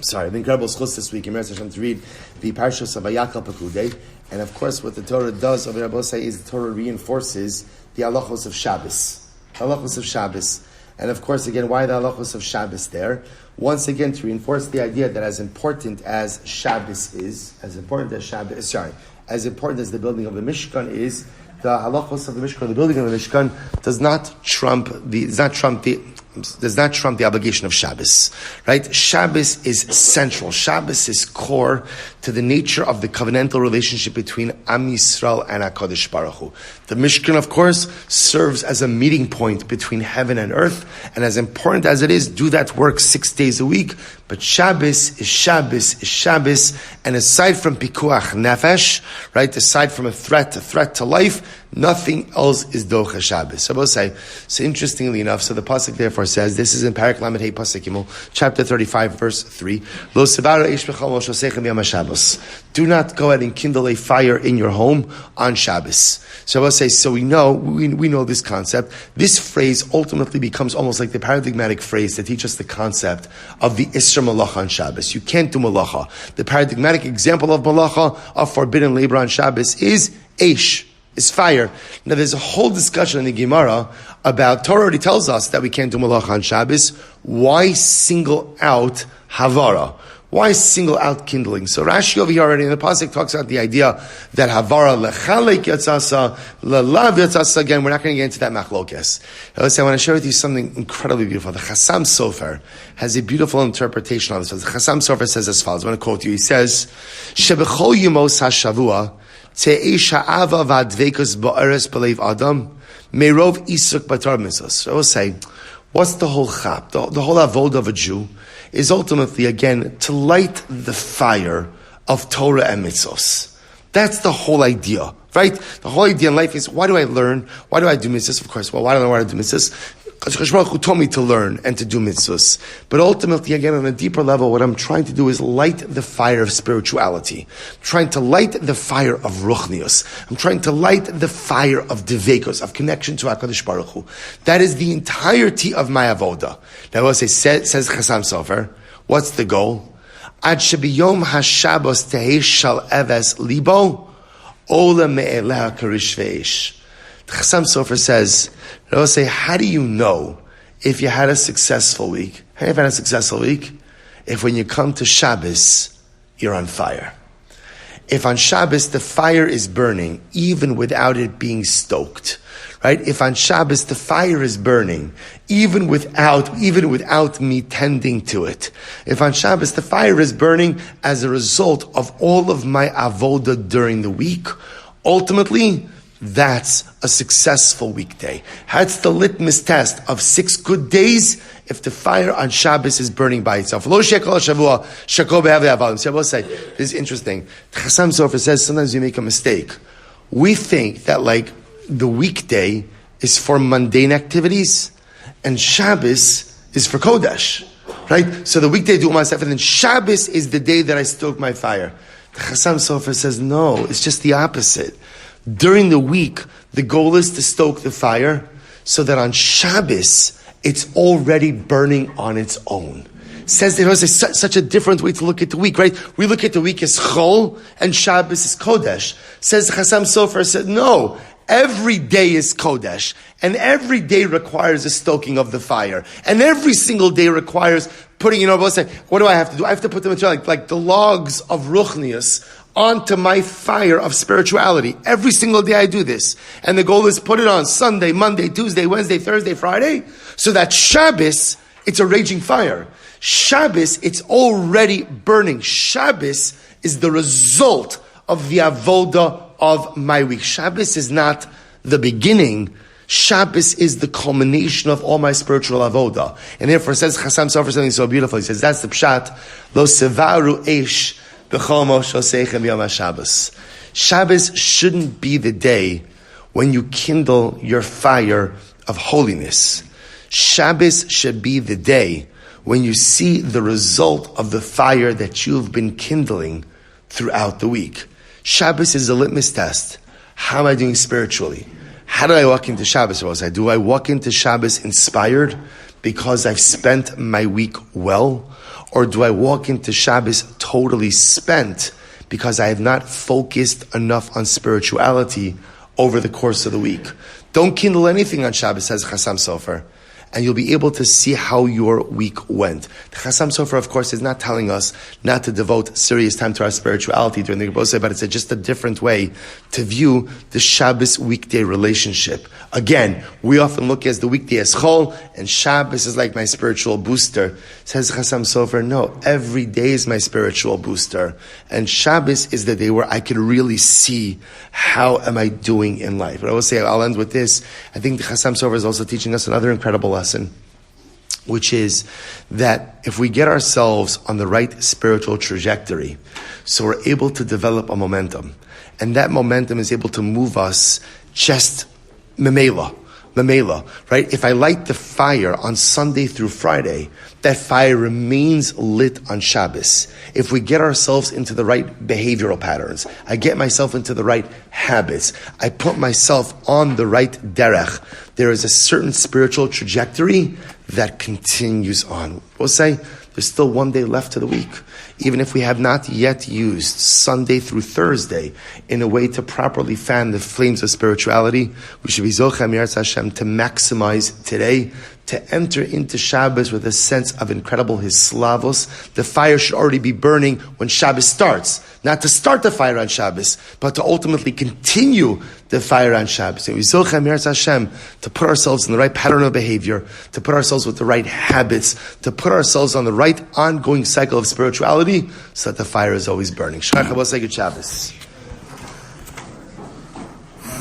the incredible schus this week in Meretz Hashem to read the Parsha of Vayakhel Pikudei. And of course, what the Torah does over Rabbosai is the Torah reinforces the halachos of Shabbos. Halachos of Shabbos. And of course, again, why the halachos of Shabbos there? Once again, to reinforce the idea that as important as Shabbos is, as important as the building of the Mishkan is, the halachos of the Mishkan, the building of the Mishkan, does not trump the obligation of Shabbos, right? Shabbos is central. Shabbos is core to the nature of the covenantal relationship between Am Yisrael and HaKadosh Baruch Hu. The Mishkan, of course, serves as a meeting point between heaven and earth, and as important as it is, do that work 6 days a week. But Shabbos is Shabbos is Shabbos, and aside from pikuach nefesh, right, aside from a threat to life, nothing else is docha Shabbos. So interestingly enough, so the pasuk therefore says, this is in Parak Lamed Hey Pasuk Gimel, chapter 35, verse 3. Lo sevara eish b'chol mol shosechem b'yom HaShabbos. Do not go ahead and kindle a fire in your home on Shabbos. So we know this concept. This phrase ultimately becomes almost like the paradigmatic phrase to teach us the concept of the Isra Malacha on Shabbos. You can't do Malacha. The paradigmatic example of Malacha, of forbidden labor on Shabbos, is Eish. Is fire. Now there's a whole discussion in the Gemara about, Torah already tells us that we can't do malacha on Shabbos. Why single out havara? Why single out kindling? So Rashi over here already in the pasuk talks about the idea that havara lechalek yatzasa, lelav yatzasa. Again, we're not going to get into that machlokes. I want to share with you something incredibly beautiful. The Chasam Sofer has a beautiful interpretation on this. The Chasam Sofer says as follows. I'm going to quote you. He says, "Shebechol yemos hashavua." So I will say, what's the whole chap? The whole avoda of a Jew is ultimately, again, to light the fire of Torah and mitzvos. That's the whole idea, right? The whole idea in life is, why do I learn? Why do I do mitzvahs? Of course, why do I learn how to do mitzvahs? Because Baruch Hu told me to learn and to do mitzvahs. But ultimately, again, on a deeper level, what I'm trying to do is light the fire of spirituality. I'm trying to light the fire of ruchnius. I'm trying to light the fire of devekos, of connection to HaKadosh Baruch Hu. That is the entirety of my avoda. Now, says Chasam Sofer, what's the goal? Ad shebiyom hashabos tehei shal eves libo, ola me'eleha karish ve'ish. The Chasam Sofer says, how do you know if you had a successful week? How do you have a successful week? If when you come to Shabbos, you're on fire. If on Shabbos the fire is burning, even without it being stoked, right? If on Shabbos the fire is burning, even without me tending to it. If on Shabbos the fire is burning as a result of all of my avoda during the week, ultimately, that's a successful weekday. That's the litmus test of 6 good days if the fire on Shabbos is burning by itself. This is interesting. Chasam Sofer says sometimes we make a mistake. We think that the weekday is for mundane activities and Shabbos is for Kodesh. Right? So the weekday I do all my stuff and then Shabbos is the day that I stoke my fire. The Chasam Sofer says no, it's just the opposite. During the week, the goal is to stoke the fire so that on Shabbos, it's already burning on its own. Says there was such a different way to look at the week, right? We look at the week as Chol and Shabbos is Kodesh. Says Chasam Sofer said, no, every day is Kodesh and every day requires a stoking of the fire. And every single day requires putting, what do I have to do? I have to put the material, like the logs of Ruchnius onto my fire of spirituality. Every single day I do this. And the goal is put it on Sunday, Monday, Tuesday, Wednesday, Thursday, Friday, so that Shabbos, it's a raging fire. Shabbos, it's already burning. Shabbos is the result of the avoda of my week. Shabbos is not the beginning. Shabbos is the culmination of all my spiritual avoda. And therefore says Chasam Sofer something so beautiful. He says, that's the pshat. Lo sevaru eish Shabbos shouldn't be the day when you kindle your fire of holiness. Shabbos should be the day when you see the result of the fire that you've been kindling throughout the week. Shabbos is a litmus test. How am I doing spiritually? How do I walk into Shabbos? Do I walk into Shabbos inspired because I've spent my week well? Or do I walk into Shabbos totally spent because I have not focused enough on spirituality over the course of the week? Don't kindle anything on Shabbos, says Chassam Sofer, and you'll be able to see how your week went. The Chassam Sofer, of course, is not telling us not to devote serious time to our spirituality during the Rebbe, but it's just a different way to view the Shabbos weekday relationship. Again, we often look at the weekday as chol, and Shabbos is like my spiritual booster. Says Chassam Sofer, no, every day is my spiritual booster. And Shabbos is the day where I can really see how am I doing in life. But I will say, I'll end with this. I think the Chassam Sofer is also teaching us another incredible lesson, which is that if we get ourselves on the right spiritual trajectory, so we're able to develop a momentum, and that momentum is able to move us just memela, right? If I light the fire on Sunday through Friday, that fire remains lit on Shabbos. If we get ourselves into the right behavioral patterns, I get myself into the right habits, I put myself on the right derech, there is a certain spiritual trajectory that continues on. We'll say there's still one day left to the week. Even if we have not yet used Sunday through Thursday in a way to properly fan the flames of spirituality, we should be Zochem Yirtzeh Hashem to maximize today, to enter into Shabbos with a sense of incredible Hislavos. The fire should already be burning when Shabbos starts. Not to start the fire on Shabbos, but to ultimately continue the fire on Shabbos. And we Zochem Yirtzeh Hashem to put ourselves in the right pattern of behavior, to put ourselves with the right habits, to put ourselves on the right ongoing cycle of spirituality, so that the fire is always burning. Shachar Shabbos.